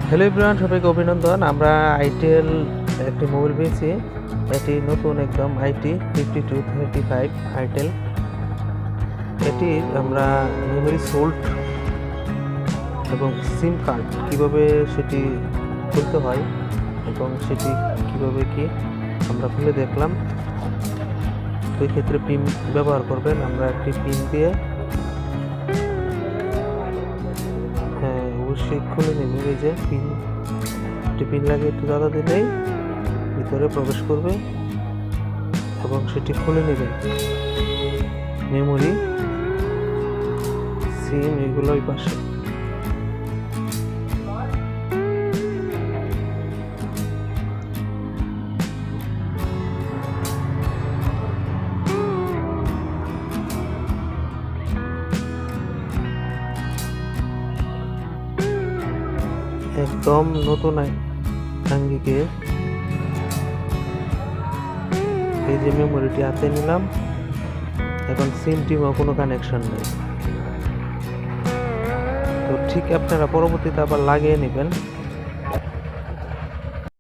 Hello everyone, সবাইকে অভিনন্দন। আমরা আইটেল একটি মোবাইল পেয়েছি। এটি নতুন একদম আইটি 5235 আইটেল। এটি আমরা মেমোরি সোল্ট এবং সিম কার্ড কীভাবে সেটি খুলতে হয় এবং সেটি কীভাবে কি আমরা খুলে দেখলাম। তো এক্ষেত্রে পিন ব্যবহার করবেন। আমরা একটি পিন দিয়ে অবশ্যই খুলে নেবেন। এই যে পিন লাগিয়ে একটু দাদা দিলেই ভিতরে প্রবেশ করবে এবং সেটি খুলে নেবেন। মেমোরি, সিম এগুলো ওই পাশে। একদম নতুন আঙ্গিকে এই যে মেমোরিটি হাতে নিলাম। এখন সিম টিমও কোনো কানেকশন নেই। তো ঠিক আপনারা পরবর্তীতে আবার লাগিয়ে নেবেন।